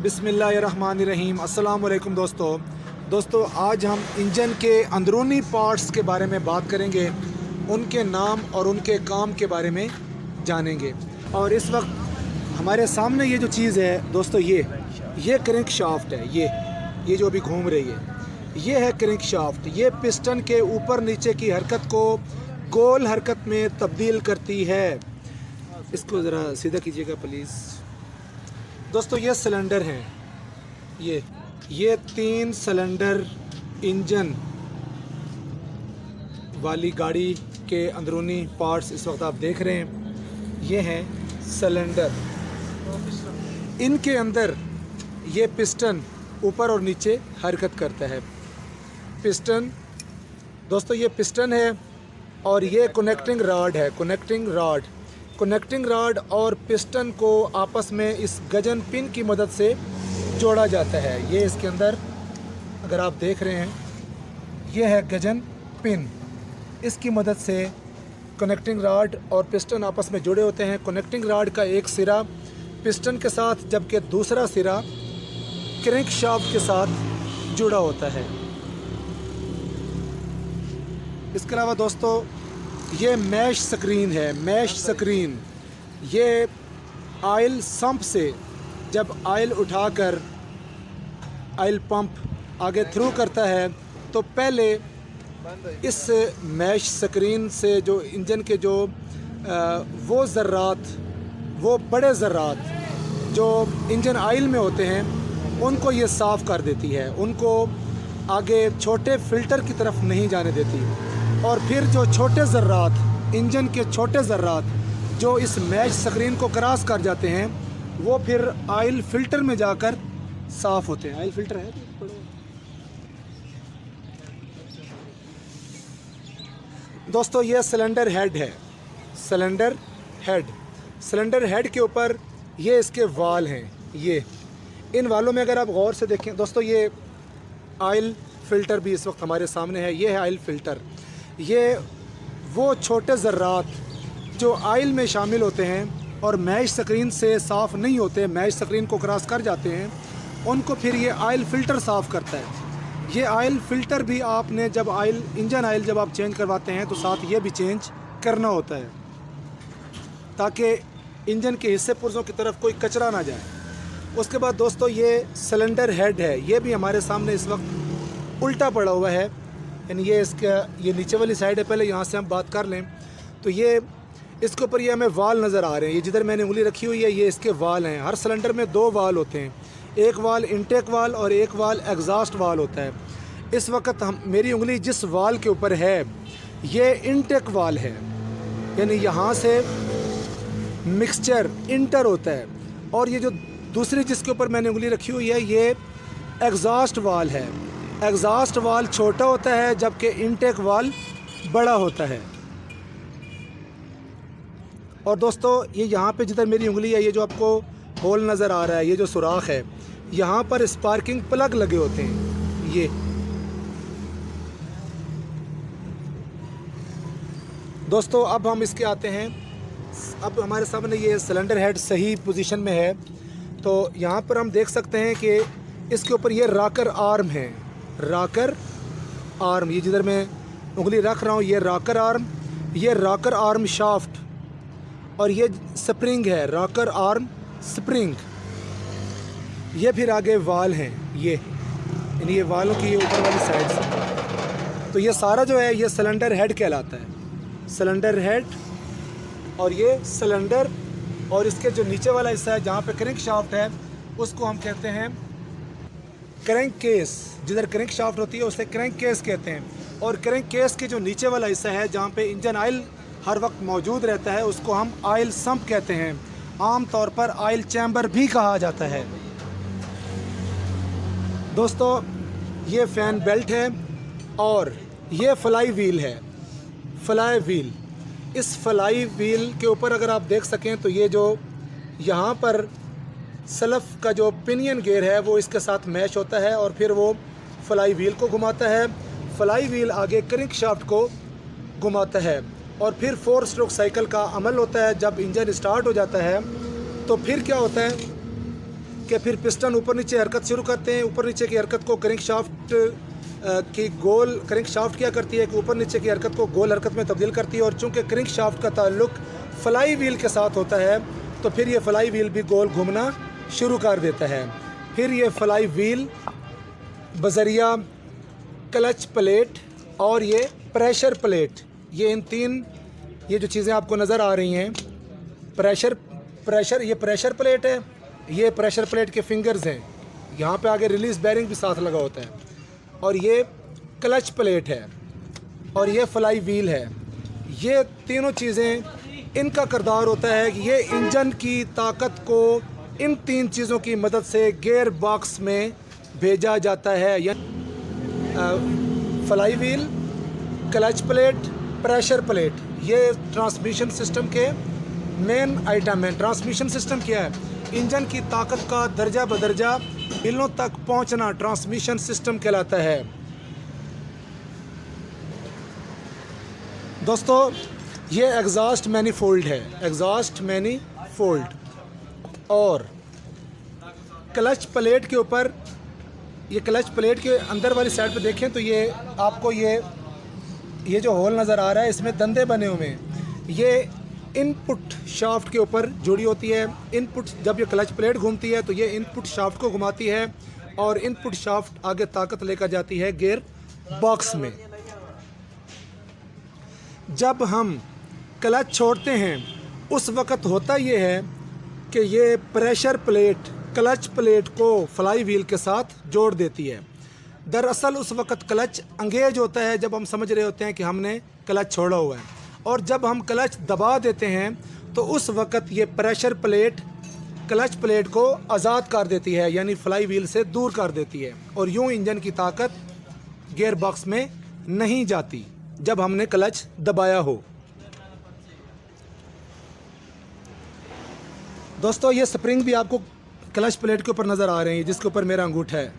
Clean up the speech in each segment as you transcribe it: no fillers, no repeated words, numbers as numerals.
बिस्मिल्लाहिर्रहमानिर्रहीम। अस्सलाम वालेकुम दोस्तों, आज हम इंजन के अंदरूनी पार्ट्स के बारे में बात करेंगे, उनके नाम और उनके काम के बारे में जानेंगे। और इस वक्त हमारे सामने ये जो चीज़ है दोस्तों, ये क्रैंक शाफ्ट है। ये जो अभी घूम रही है, ये है क्रैंक शाफ्ट। ये पिस्टन के ऊपर नीचे की हरकत को गोल हरकत में तब्दील करती है। इसको ज़रा सीधा कीजिएगा प्लीज़। दोस्तों ये सिलेंडर हैं, ये 3 सिलेंडर इंजन वाली गाड़ी के अंदरूनी पार्ट्स इस वक्त आप देख रहे हैं। ये हैं सिलेंडर। इनके अंदर ये पिस्टन ऊपर और नीचे हरकत करता है। पिस्टन दोस्तों, ये पिस्टन है और ये कनेक्टिंग रॉड और पिस्टन को आपस में इस गजन पिन की मदद से जोड़ा जाता है। ये इसके अंदर अगर आप देख रहे हैं, ये है गजन पिन। इसकी मदद से कनेक्टिंग रॉड और पिस्टन आपस में जुड़े होते हैं। कनेक्टिंग रॉड का एक सिरा पिस्टन के साथ, जबकि दूसरा सिरा क्रैंक शाफ्ट के साथ जुड़ा होता है। इसके अलावा दोस्तों ये मैश स्क्रीन। ये ऑयल संप से जब ऑयल उठाकर ऑयल पंप आगे थ्रू करता है, तो पहले इस मैश स्क्रीन से जो इंजन के जो वो बड़े ज़र्रात जो इंजन ऑयल में होते हैं, उनको ये साफ़ कर देती है। उनको आगे छोटे फ़िल्टर की तरफ नहीं जाने देती। और फिर जो छोटे ज़र्रात, इंजन के छोटे ज़र्रात जो इस मैश स्क्रीन को क्रॉस कर जाते हैं, वो फिर ऑयल फ़िल्टर में जाकर साफ़ होते हैं। ऑयल फ़िल्टर है दोस्तों। ये सिलेंडर हेड है। सिलेंडर हेड के ऊपर ये इसके वाल हैं। ये इन वालों में अगर आप गौर से देखें दोस्तों, ये ऑयल फ़िल्टर भी इस वक्त हमारे सामने है। ये है ऑयल फ़िल्टर। ये वो छोटे ज़र्रात जो ऑयल में शामिल होते हैं और मैश स्क्रीन से साफ़ नहीं होते, मैश स्क्रीन को क्रॉस कर जाते हैं, उनको फिर ये ऑयल फ़िल्टर साफ़ करता है। ये ऑयल फ़िल्टर भी आपने जब इंजन ऑयल जब आप चेंज करवाते हैं, तो साथ ये भी चेंज करना होता है, ताकि इंजन के हिस्से पुर्जों की तरफ कोई कचरा ना जाए। उसके बाद दोस्तों ये सिलेंडर हेड है। ये भी हमारे सामने इस वक्त उल्टा पड़ा हुआ है, यानी ये नीचे वाली साइड है। पहले यहाँ से हम बात कर लें तो ये इसके ऊपर ये हमें वाल नज़र आ रहे हैं। ये जिधर मैंने उंगली रखी हुई है, ये इसके वाल हैं। हर सिलेंडर में 2 वाल होते हैं, एक वाल इंटेक वाल और एक वाल एग्जॉस्ट वाल होता है। इस वक्त मेरी उंगली जिस वाल के ऊपर है, ये इंटेक वाल है, यानी यहाँ से मिक्सचर इंटर होता है। और ये जो दूसरी जिसके ऊपर मैंने उंगली रखी हुई है, ये एग्जॉस्ट वाल है। एग्जॉस्ट वाल छोटा होता है, जबकि इंटेक वाल बड़ा होता है। और दोस्तों ये यहाँ पे जिधर मेरी उंगली है, ये जो आपको होल नज़र आ रहा है, ये जो सुराख है, यहाँ पर स्पार्किंग प्लग लगे होते हैं। ये दोस्तों अब हम इसके आते हैं। अब हमारे सामने ये सिलेंडर हेड सही पोजीशन में है, तो यहाँ पर हम देख सकते हैं कि इसके ऊपर ये रॉकर आर्म है। ये जिधर मैं उंगली रख रहा हूँ, ये रॉकर आर्म शाफ्ट, और ये स्प्रिंग है, रॉकर आर्म स्प्रिंग। ये फिर आगे वाल हैं, यानी ये वालों की ये ऊपर वाली साइड से। तो ये सारा जो है ये सिलेंडर हेड कहलाता है। सिलेंडर हेड और ये सिलेंडर, और इसके जो नीचे वाला हिस्सा है जहाँ पे क्रैंक शाफ्ट है, उसको हम कहते हैं क्रैंक केस। जिधर क्रैंक शाफ्ट होती है उसे क्रैंक केस कहते हैं। और क्रैंक केस के जो नीचे वाला हिस्सा है, जहाँ पे इंजन ऑयल हर वक्त मौजूद रहता है, उसको हम ऑयल संप कहते हैं। आम तौर पर ऑयल चैम्बर भी कहा जाता है। दोस्तों ये फैन बेल्ट है और ये फ्लाई व्हील है। इस फ्लाई व्हील के ऊपर अगर आप देख सकें, तो ये जो यहाँ पर सलफ का जो पिनियन गियर है, वो इसके साथ मैच होता है और फिर वो फ्लाई व्हील को घुमाता है। फ्लाई व्हील आगे क्रैंक शाफ्ट को घुमाता है और फिर 4 स्ट्रोक साइकिल का अमल होता है। जब इंजन स्टार्ट हो जाता है, तो फिर क्या होता है, कि फिर पिस्टन ऊपर नीचे हरकत शुरू करते हैं। ऊपर नीचे की हरकत को क्रैंकशाफ्ट की गोल क्रैंकशाफ्ट क्या करती है कि ऊपर नीचे की हरकत को गोल हरकत में तब्दील करती है। और चूँकि क्रैंकशाफ्ट का ताल्लुक फ्लाई व्हील के साथ होता है तो फिर ये फ्लाई व्हील भी गोल घूमना शुरू कर देता है। फिर ये फ्लाई व्हील बजरिया क्लच प्लेट और ये प्रेशर प्लेट, ये इन तीन ये जो चीज़ें आपको नज़र आ रही हैं, ये प्रेशर प्लेट है, ये प्रेशर प्लेट के फिंगर्स हैं, यहाँ पे आगे रिलीज़ बैरिंग भी साथ लगा होता है, और ये क्लच प्लेट है और ये फ्लाई व्हील है। ये तीनों चीज़ें इनका किरदार होता है कि ये इंजन की ताकत को इन तीन चीज़ों की मदद से गियर बॉक्स में भेजा जाता है। या fly wheel, clutch plate, pressure plate, ये ट्रांसमिशन सिस्टम के मेन आइटम हैं। ट्रांसमिशन सिस्टम क्या है? इंजन की ताकत का दर्जा बदर्जा बिलों तक पहुंचना ट्रांसमिशन सिस्टम कहलाता है। दोस्तों ये एग्जॉस्ट मैनीफोल्ड है, एग्जॉस्ट मैनीफोल्ड। और क्लच प्लेट के ऊपर, ये क्लच प्लेट के अंदर वाली साइड पे देखें तो ये आपको ये जो होल नज़र आ रहा है, इसमें दंदे बने हुए हैं। ये इनपुट शाफ्ट के ऊपर जुड़ी होती है। इनपुट, जब ये क्लच प्लेट घूमती है तो ये इनपुट शाफ्ट को घुमाती है और इनपुट शाफ्ट आगे ताकत लेकर जाती है गियर बॉक्स में। जब हम क्लच छोड़ते हैं उस वक़्त होता ये है कि ये प्रेशर प्लेट क्लच प्लेट को फ्लाई व्हील के साथ जोड़ देती है। दरअसल उस वक़्त क्लच एंगेज होता है जब हम समझ रहे होते हैं कि हमने क्लच छोड़ा हुआ है, और जब हम क्लच दबा देते हैं तो उस वक़्त ये प्रेशर प्लेट क्लच प्लेट को आज़ाद कर देती है, यानी फ्लाई व्हील से दूर कर देती है, और यूँ इंजन की ताकत गियर बॉक्स में नहीं जाती जब हमने क्लच दबाया हो। दोस्तों ये स्प्रिंग भी आपको क्लच प्लेट के ऊपर नज़र आ रहे हैं, जिसके ऊपर मेरा अंगूठा है।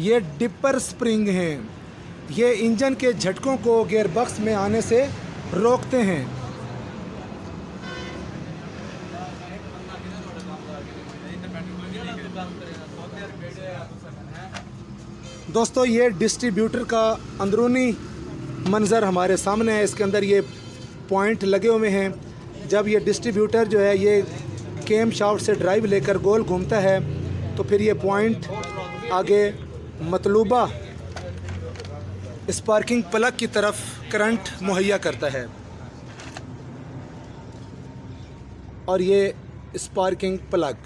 ये डिपर स्प्रिंग हैं, ये इंजन के झटकों को गियर बॉक्स में आने से रोकते हैं। दोस्तों ये डिस्ट्रीब्यूटर का अंदरूनी मंज़र हमारे सामने है। इसके अंदर ये पॉइंट लगे हुए हैं। जब ये डिस्ट्रीब्यूटर जो है ये केम शाफ्ट से ड्राइव लेकर गोल घूमता है तो फिर ये पॉइंट आगे मतलूबा स्पार्किंग प्लग की तरफ करंट मुहैया करता है, और ये स्पार्किंग प्लग।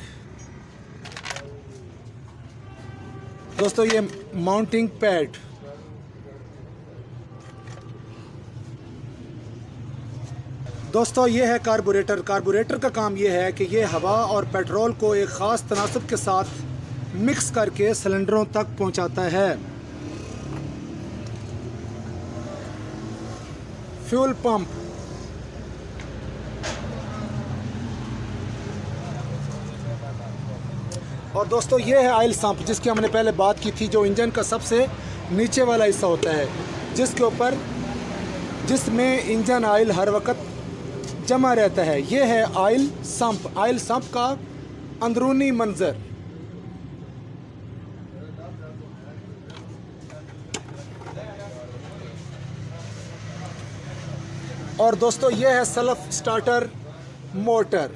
दोस्तों ये माउंटिंग पैड, दोस्तों ये है कार्बोरेटर। कार्बोरेटर का काम ये है कि ये हवा और पेट्रोल को एक ख़ास तनासब के साथ मिक्स करके सिलेंडरों तक पहुंचाता है। फ्यूल पंप, और दोस्तों ये है ऑयल सम्प, जिसकी हमने पहले बात की थी, जो इंजन का सबसे नीचे वाला हिस्सा होता है, जिसमें इंजन ऑयल हर वक्त जमा रहता है। ये है ऑयल सम्प। ऑयल सम्प का अंदरूनी मंजर। और दोस्तों ये है सेल्फ स्टार्टर मोटर।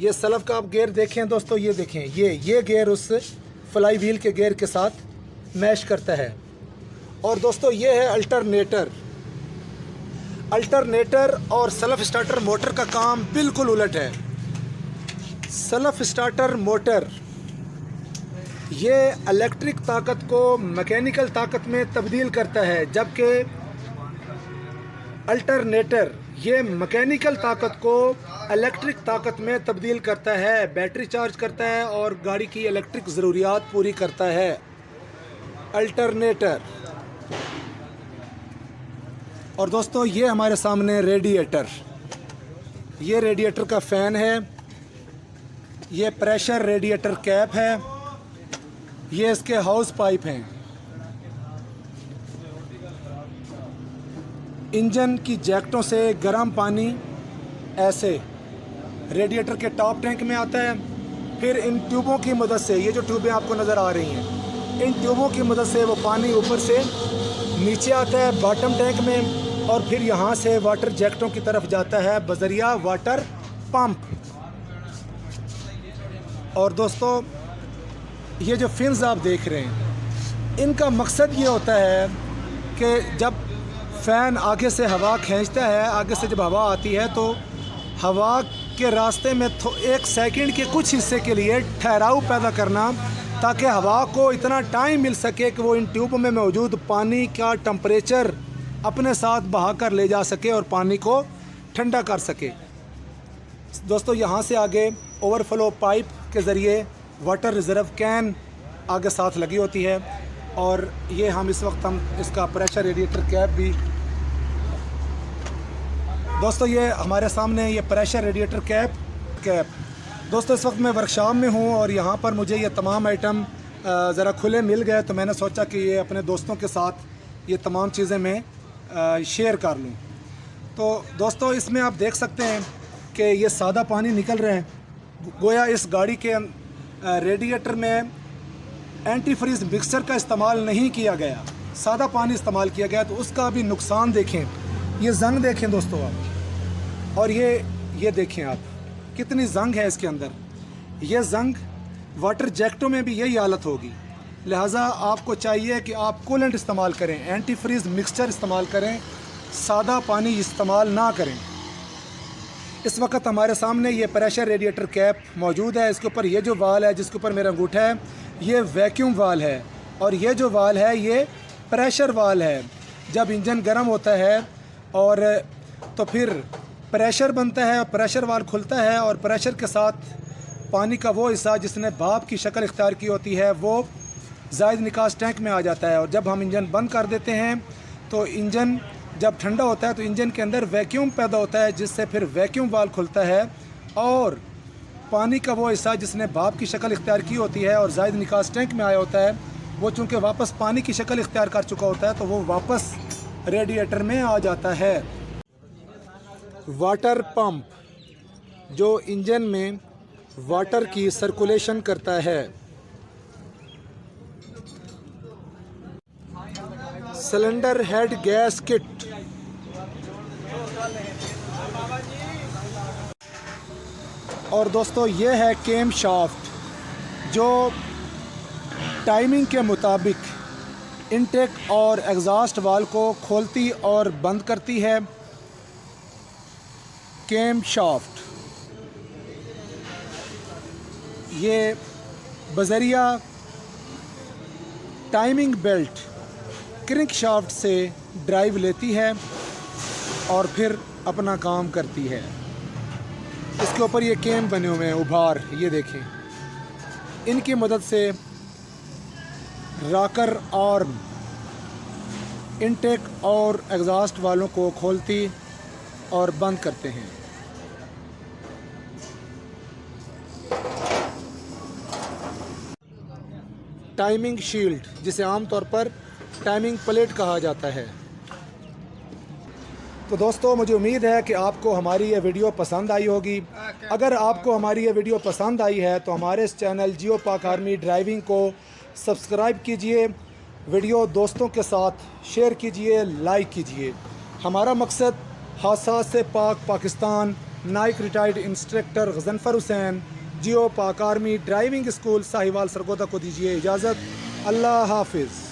ये सेल्फ का आप गियर देखें दोस्तों, ये देखें, ये गियर उस फ्लाई व्हील के गियर के साथ मैश करता है। और दोस्तों ये है अल्टरनेटर। अल्टरनेटर और सेल्फ स्टार्टर मोटर का काम बिल्कुल उलट है। सेल्फ स्टार्टर मोटर ये इलेक्ट्रिक ताकत को मैकेनिकल ताकत में तब्दील करता है, जबकि अल्टरनेटर ये मैकेनिकल ताकत को इलेक्ट्रिक ताकत में तब्दील करता है, बैटरी चार्ज करता है और गाड़ी की इलेक्ट्रिक ज़रूरियात पूरी करता है अल्टरनेटर। और दोस्तों ये हमारे सामने रेडिएटर, ये रेडिएटर का फ़ैन है, ये प्रेशर रेडिएटर कैप है, ये इसके हाउस पाइप हैं। इंजन की जैकटों से गर्म पानी ऐसे रेडिएटर के टॉप टैंक में आता है, फिर इन ट्यूबों की मदद से, ये जो ट्यूबें आपको नज़र आ रही हैं, इन ट्यूबों की मदद से वो पानी ऊपर से नीचे आता है बॉटम टैंक में और फिर यहाँ से वाटर जैकेटों की तरफ जाता है बजरिया वाटर पंप। और दोस्तों ये जो फिन्स आप देख रहे हैं, इनका मकसद ये होता है कि जब फ़ैन आगे से हवा खींचता है, आगे से जब हवा आती है तो हवा के रास्ते में 1 सेकंड के कुछ हिस्से के लिए ठहराव पैदा करना, ताकि हवा को इतना टाइम मिल सके कि वो इन ट्यूब में मौजूद पानी का टेम्परेचर अपने साथ बहा कर ले जा सके और पानी को ठंडा कर सके। दोस्तों यहाँ से आगे ओवरफ्लो पाइप के ज़रिए वाटर रिज़र्व कैन आगे साथ लगी होती है। और ये इस वक्त हम इसका प्रेशर रेडिएटर कैप भी, दोस्तों ये हमारे सामने ये प्रेशर रेडिएटर कैप। दोस्तों इस वक्त मैं वर्कशॉप में हूँ और यहाँ पर मुझे ये तमाम आइटम ज़रा खुले मिल गए, तो मैंने सोचा कि ये अपने दोस्तों के साथ ये तमाम चीज़ें मैं शेयर कर लूँ। तो दोस्तों इसमें आप देख सकते हैं कि ये सादा पानी निकल रहा है, गोया इस गाड़ी के रेडिएटर में एंटी फ्रीज़ मिक्सचर का इस्तेमाल नहीं किया गया, सादा पानी इस्तेमाल किया गया। तो उसका भी नुकसान देखें, ये जंग देखें दोस्तों आप, और ये देखें आप कितनी जंग है इसके अंदर। ये जंग वाटर जैकेटों में भी यही हालत होगी, लिहाजा आपको चाहिए कि आप कूलेंट इस्तेमाल करें, एंटी फ्रीज़ मिक्सचर इस्तेमाल करें, सादा पानी इस्तेमाल ना करें। इस वक्त हमारे सामने ये प्रेशर रेडिएटर कैप मौजूद है। इसके ऊपर ये जो वाल है जिसके ऊपर मेरा अंगूठा है, ये वैक्यूम वाल है और ये जो वाल है ये प्रेशर वाल है। जब इंजन गर्म होता है और तो फिर प्रेशर बनता है, प्रेशर वाल खुलता है और प्रेशर के साथ पानी का वो हिस्सा जिसने भाप की शक्ल इख्तियार की होती है वो ज़ायद निकास टैंक में आ जाता है। और जब हम इंजन बंद कर देते हैं तो इंजन जब ठंडा होता है तो इंजन के अंदर वैक्यूम पैदा होता है, जिससे फिर वैक्यूम वाल खुलता है और पानी का वो हिस्सा जिसने भाप की शक्ल इख्तियार की होती है और ज़ायद निकास टैंक में आया होता है, वो चूँकि वापस पानी की शक्ल इख्तियार कर चुका होता है तो वो वापस रेडिएटर में आ जाता है। वाटर पंप जो इंजन में वाटर की सर्कुलेशन करता है। सिलेंडर हेड गैस किट, और दोस्तों ये है केम शाफ्ट जो टाइमिंग के मुताबिक इनटेक और एग्जॉस्ट वाल्व को खोलती और बंद करती है। केम शाफ्ट ये बजरिया टाइमिंग बेल्ट क्रिंक शाफ्ट से ड्राइव लेती है और फिर अपना काम करती है। इसके ऊपर ये केम बने हुए हैं उभार, ये देखें, इनकी मदद से रॉकर आर्म इनटेक और एग्जॉस्ट वालों को खोलती और बंद करते हैं। टाइमिंग शील्ड जिसे आमतौर पर टाइमिंग प्लेट कहा जाता है। तो दोस्तों मुझे उम्मीद है कि आपको हमारी ये वीडियो पसंद आई होगी। अगर आपको हमारी ये वीडियो पसंद आई है तो हमारे इस चैनल जियो पाक आर्मी ड्राइविंग को सब्सक्राइब कीजिए, वीडियो दोस्तों के साथ शेयर कीजिए, लाइक कीजिए। हमारा मकसद हादसा से पाकिस्तान नाइक रिटायर्ड इंस्ट्रक्टर गजनफर हुसैन, जियो पाक army driving school Sahiwal Sargodha को दीजिए इजाज़त। अल्लाह हाफिज़।